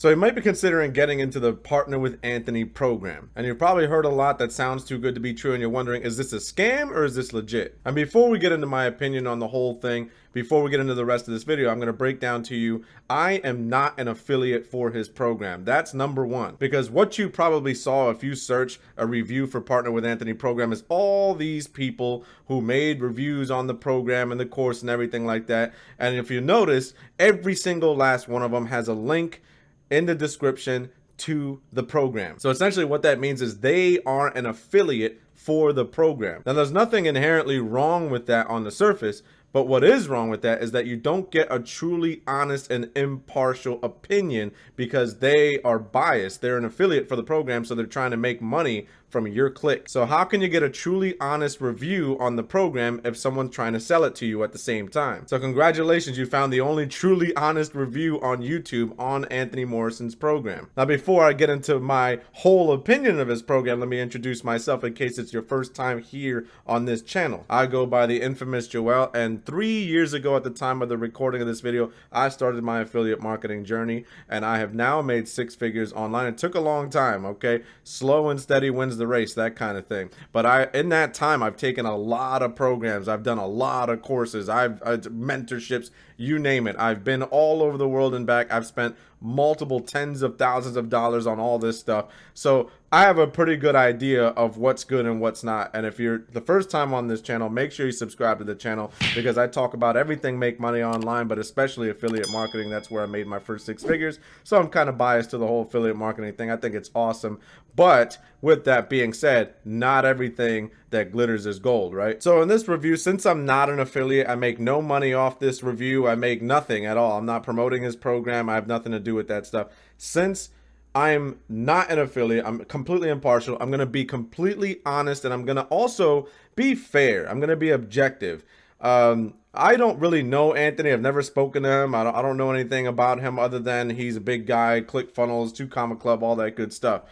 So you might be considering getting into the Partner with Anthony program. And you've probably heard a lot that sounds too good to be true and you're wondering, is this a scam or is this legit? And before we get into my opinion on the whole thing, before we get into the rest of this video, I'm going to break down to you, I am not an affiliate for his program. That's number one. Because what you probably saw if you search a review for Partner with Anthony program is all these people who made reviews on the program and the course and everything like that. And if you notice, every single last one of them has a link in the description to the program. So essentially what that means is they are an affiliate for the program. Now there's nothing inherently wrong with that on the surface, but what is wrong with that is that you don't get a truly honest and impartial opinion because they are biased. They're an affiliate for the program, so they're trying to make money from your click. So how can you get a truly honest review on the program if someone's trying to sell it to you at the same time? So congratulations, you found the only truly honest review on YouTube on Anthony Morrison's program. Now before I get into my whole opinion of his program, let me introduce myself in case it's your first time here on this channel. I go by the infamous Joel, and 3 years ago at the time of the recording of this video, I started my affiliate marketing journey, and I have now made 6 figures online. It took a long time, okay? Slow and steady wins the race, that kind of thing. But in that time, I've taken a lot of programs. I've done a lot of courses. I've mentorships, you name it. I've been all over the world and back. I've spent multiple tens of thousands of dollars on all this stuff. So I have a pretty good idea of what's good and what's not. And if you're the first time on this channel, make sure you subscribe to the channel because I talk about everything make money online, but especially affiliate marketing. That's where I made my first 6 figures. So I'm kind of biased to the whole affiliate marketing thing. I think it's awesome. But with that being said, not everything that glitters is gold, right? So in this review, since I'm not an affiliate, I make no money off this review. I make nothing at all. I'm not promoting his program. I have nothing to do with that stuff. Since I'm not an affiliate, I'm completely impartial. I'm going to be completely honest, and I'm going to also be fair. I'm going to be objective. I don't really know Anthony. I've never spoken to him. I don't know anything about him other than he's a big guy, ClickFunnels, 2 Comma Club, all that good stuff.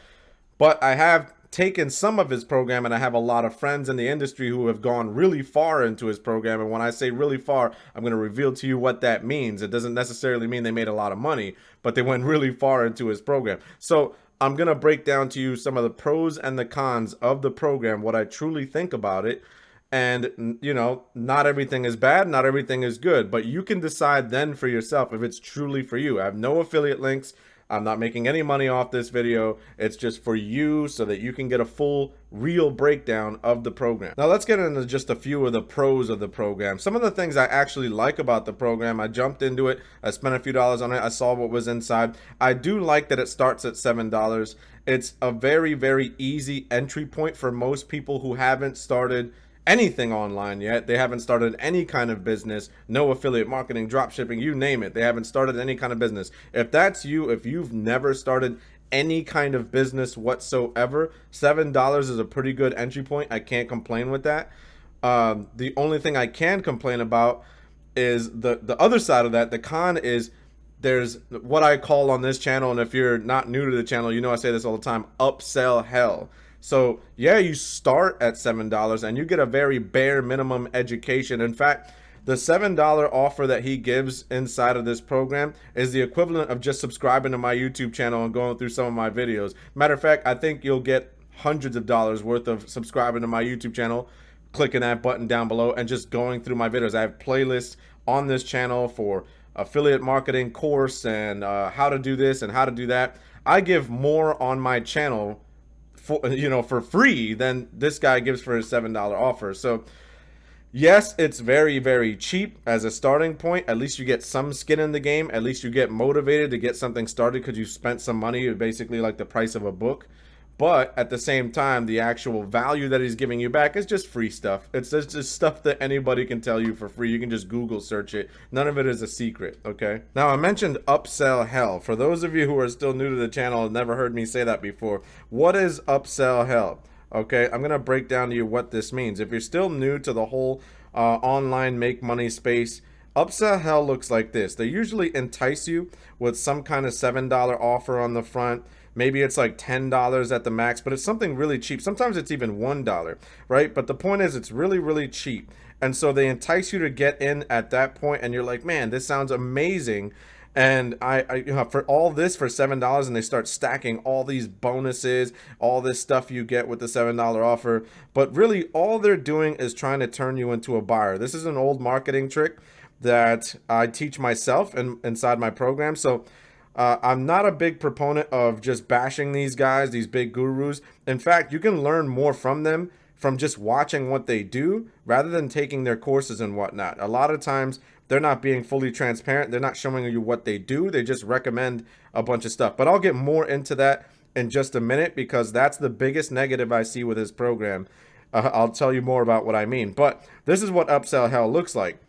But I have taken some of his program, and I have a lot of friends in the industry who have gone really far into his program. And when I say really far, I'm going to reveal to you what that means. It doesn't necessarily mean they made a lot of money, but they went really far into his program. So I'm going to break down to you some of the pros and the cons of the program, what I truly think about it. And, you know, not everything is bad, not everything is good, but you can decide then for yourself if it's truly for you. I have no affiliate links. I'm not making any money off this video. It's just for you so that you can get a full, real breakdown of the program. Now let's get into just a few of the pros of the program. Some of the things I actually like about the program, I jumped into it, I spent a few dollars on it, I saw what was inside. I do like that it starts at $7. It's a very, very easy entry point for most people who haven't started anything online yet. They haven't started any kind of business, no affiliate marketing, drop shipping, you name it. They haven't started any kind of business. If that's you, if you've never started any kind of business whatsoever, $7 is a pretty good entry point. I can't complain with that. The only thing I can complain about is the other side of that. The con is there's what I call on this channel, and if you're not new to the channel, you know I say this all the time, upsell hell. So yeah, you start at $7 and you get a very bare minimum education. In fact, the $7 offer that he gives inside of this program is the equivalent of just subscribing to my YouTube channel and going through some of my videos. Matter of fact, I think you'll get hundreds of dollars worth of subscribing to my YouTube channel, clicking that button down below and just going through my videos. I have playlists on this channel for affiliate marketing course and how to do this and how to do that. I give more on my channel for free than this guy gives for his $7 offer. So yes, it's very, very cheap as a starting point. At least you get some skin in the game. At least you get motivated to get something started because you spent some money, basically like the price of a book. But at the same time, the actual value that he's giving you back is just free stuff. It's just stuff that anybody can tell you for free. You can just Google search it. None of it is a secret, okay? Now, I mentioned upsell hell. For those of you who are still new to the channel and never heard me say that before, what is upsell hell? Okay, I'm going to break down to you what this means. If you're still new to the whole online make money space, upsell hell looks like this. They usually entice you with some kind of $7 offer on the front. Maybe it's like $10 at the max, but it's something really cheap. Sometimes it's even $1, right? But the point is it's really, really cheap. And so they entice you to get in at that point and you're like, man, this sounds amazing. And for all this for $7, and they start stacking all these bonuses, all this stuff you get with the $7 offer. But really all they're doing is trying to turn you into a buyer. This is an old marketing trick that I teach myself inside my program. So I'm not a big proponent of just bashing these guys, these big gurus. In fact, you can learn more from them from just watching what they do rather than taking their courses and whatnot. A lot of times they're not being fully transparent. They're not showing you what they do. They just recommend a bunch of stuff. But I'll get more into that in just a minute, because that's the biggest negative I see with this program. I'll tell you more about what I mean. But this is what upsell hell looks like.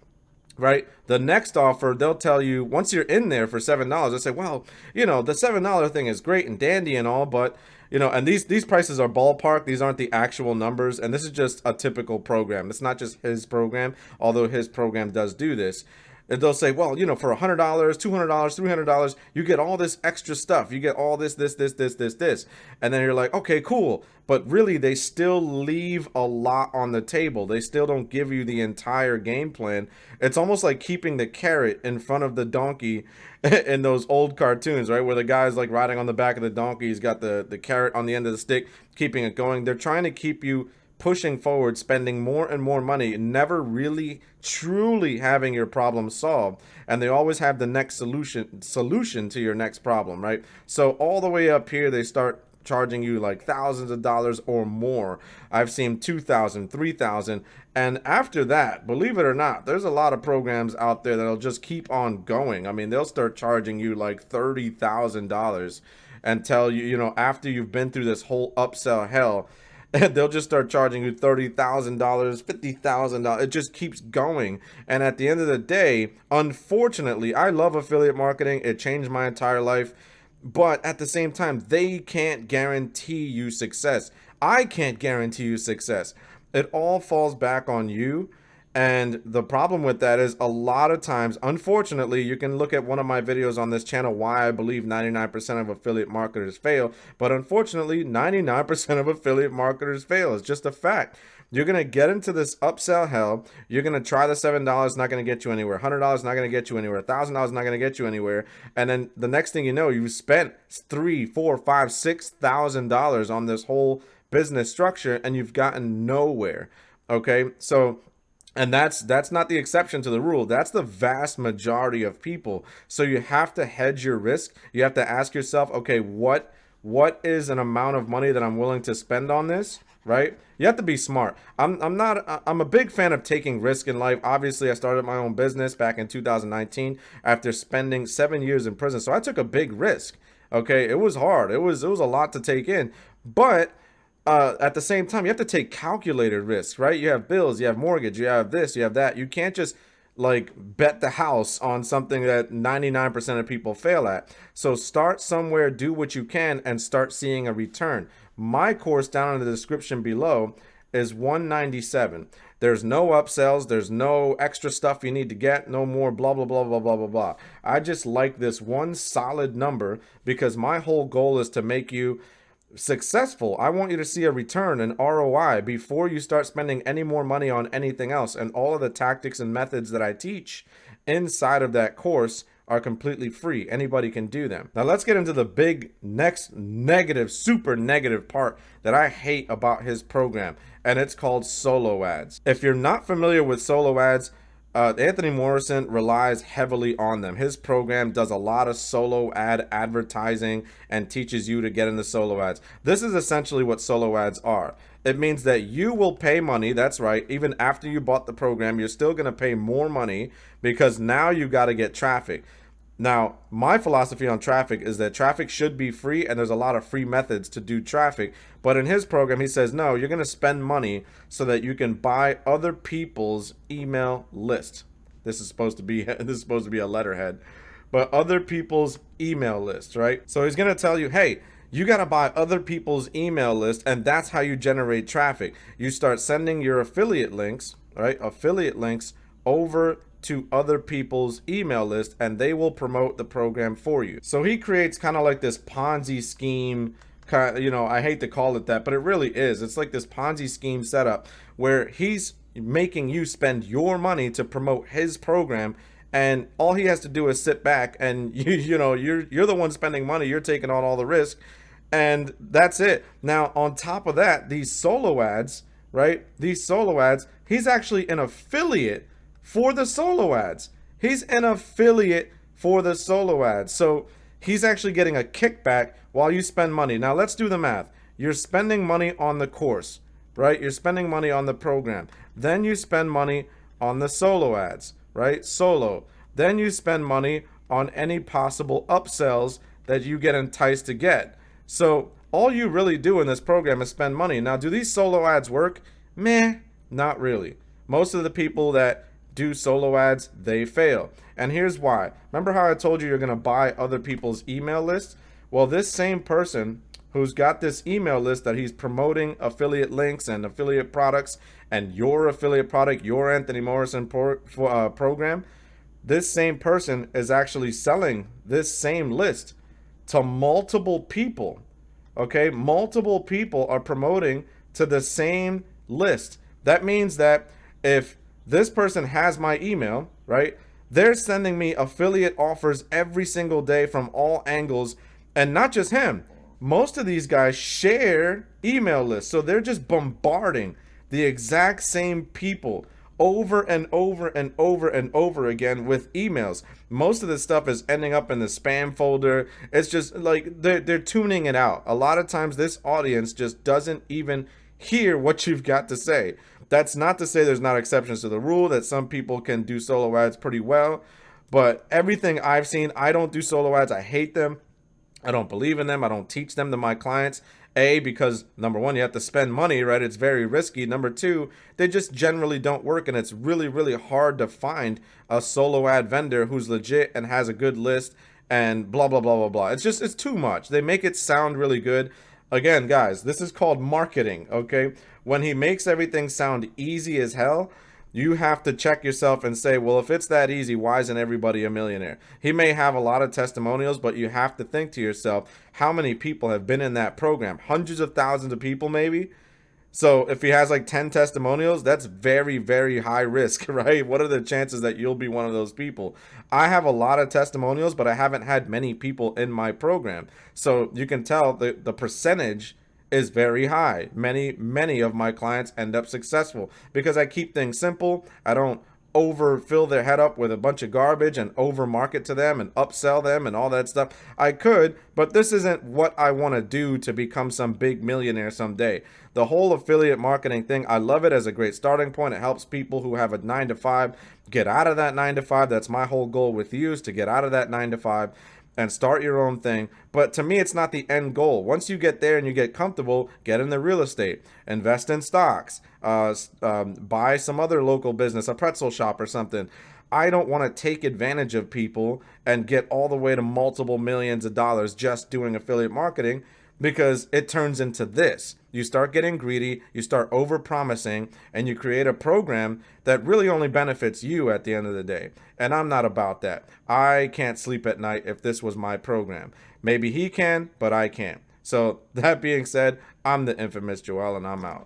Right? The next offer, they'll tell you once you're in there for $7, they'll say, well, the $7 thing is great and dandy and all, but and these prices are ballpark. These aren't the actual numbers. And this is just a typical program. It's not just his program, although his program does do this. And they'll say, well, for $100, $200, $300, you get all this extra stuff. You get all this. And then you're like, okay, cool. But really, they still leave a lot on the table. They still don't give you the entire game plan. It's almost like keeping the carrot in front of the donkey in those old cartoons, right? Where the guy's like riding on the back of the donkey. He's got the carrot on the end of the stick, keeping it going. They're trying to keep you pushing forward, spending more and more money, never really truly having your problem solved. And they always have the next solution to your next problem, right? So all the way up here, they start charging you like thousands of dollars or more. I've seen 2,000, 3,000. And after that, believe it or not, there's a lot of programs out there that'll just keep on going. I mean, they'll start charging you like $30,000 and tell you, after you've been through this whole upsell hell, they'll just start charging you $30,000, $50,000. It just keeps going. And at the end of the day, unfortunately, I love affiliate marketing. It changed my entire life. But at the same time, they can't guarantee you success. I can't guarantee you success. It all falls back on you. And the problem with that is a lot of times, unfortunately, you can look at one of my videos on this channel, why I believe 99% of affiliate marketers fail. But unfortunately, 99% of affiliate marketers fail. It's just a fact. You're going to get into this upsell hell. You're going to try the $7, not going to get you anywhere. $100, not going to get you anywhere. $1,000, not going to get you anywhere. And then the next thing you know, you've spent $3,000, $4,000, $5,000, $6,000 on this whole business structure, and you've gotten nowhere. Okay, so... And that's not the exception to the rule. That's the vast majority of people. So you have to hedge your risk. You have to ask yourself, okay, what is an amount of money that I'm willing to spend on this, right? You have to be smart. I'm a big fan of taking risk in life. Obviously, I started my own business back in 2019 after spending 7 years in prison. So I took a big risk. Okay, it was hard. It was a lot to take in, but at the same time, you have to take calculated risks, right? You have bills, you have mortgage, you have this, you have that. You can't just like bet the house on something that 99% of people fail at. So start somewhere, do what you can, and start seeing a return. My course down in the description below is $197. There's no upsells. There's no extra stuff you need to get. No more blah, blah, blah, blah, blah, blah, blah. I just like this one solid number because my whole goal is to make you successful. I want you to see a return, an ROI, before you start spending any more money on anything else. And all of the tactics and methods that I teach inside of that course are completely free. Anybody can do them. Now let's get into the big next negative, super negative part that I hate about his program, and it's called solo ads. If you're not familiar with solo ads, Anthony Morrison relies heavily on them. His program does a lot of solo ad advertising and teaches you to get into solo ads. This is essentially what solo ads are. It means that you will pay money. That's right. Even after you bought the program, you're still going to pay more money because now you got to get traffic. Now, my philosophy on traffic is that traffic should be free, and there's a lot of free methods to do traffic. But in his program, he says, no, you're going to spend money so that you can buy other people's email list. This is supposed to be a letterhead, but other people's email list, right? So he's going to tell you, hey, you got to buy other people's email list, and that's how you generate traffic. You start sending your affiliate links, right? Affiliate links over to other people's email list, and they will promote the program for you. So he creates kind of like this Ponzi scheme, I hate to call it that, but it really is. It's like this Ponzi scheme setup where he's making you spend your money to promote his program, and all he has to do is sit back, and you're the one spending money, you're taking on all the risk, and that's it. Now, on top of that, these solo ads, right? These solo ads, he's actually an affiliate for the solo ads. He's an affiliate for the solo ads. So he's actually getting a kickback while you spend money. Now, let's do the math. You're spending money on the course, right? You're spending money on the program. Then you spend money on the solo ads, right? Solo. Then you spend money on any possible upsells that you get enticed to get. So all you really do in this program is spend money. Now, do these solo ads work? Meh, not really. Most of the people that do solo ads, they fail. And here's why. Remember how I told you you're going to buy other people's email lists? Well, this same person who's got this email list that he's promoting affiliate links and affiliate products, and your affiliate product, your Anthony Morrison program, this same person is actually selling this same list to multiple people. Okay, multiple people are promoting to the same list. That means that if this person has my email, right, they're sending me affiliate offers every single day from all angles. And not just him, most of these guys share email lists. So they're just bombarding the exact same people over and over and over and over again with emails. Most of this stuff is ending up in the spam folder. It's just like they're tuning it out. A lot of times this audience just doesn't even hear what you've got to say. That's not to say there's not exceptions to the rule, that some people can do solo ads pretty well, but everything I've seen, I don't do solo ads. I hate them. I don't believe in them. I don't teach them to my clients. A, because number one, you have to spend money, right? It's very risky. Number two, they just generally don't work, and it's really, really hard to find a solo ad vendor who's legit and has a good list and blah, blah, blah, blah, blah. It's too much. They make it sound really good. Again, guys, this is called marketing, okay? When he makes everything sound easy as hell, you have to check yourself and say, well, if it's that easy, why isn't everybody a millionaire? He may have a lot of testimonials, but you have to think to yourself, how many people have been in that program? Hundreds of thousands of people, maybe? So if he has like 10 testimonials, that's very, very high risk, right? What are the chances that you'll be one of those people? I have a lot of testimonials, but I haven't had many people in my program. So you can tell the percentage is very high. Many of my clients end up successful because I keep things simple. I don't overfill their head up with a bunch of garbage and over market to them and upsell them and all that stuff. I could, but this isn't what I want to do to become some big millionaire someday. The whole affiliate marketing thing, I love it as a great starting point. It helps people who have a 9-to-5 get out of that 9-to-5. That's my whole goal with you, is to get out of that 9-to-5 and start your own thing. But to me, it's not the end goal. Once you get there and you get comfortable, get into real estate, invest in stocks, buy some other local business, a pretzel shop or something. I don't want to take advantage of people and get all the way to multiple millions of dollars just doing affiliate marketing, because it turns into this. You start getting greedy, you start over promising, and you create a program that really only benefits you at the end of the day. And I'm not about that. I can't sleep at night if this was my program. Maybe he can, but I can't. So that being said, I'm the infamous Joel, and I'm out.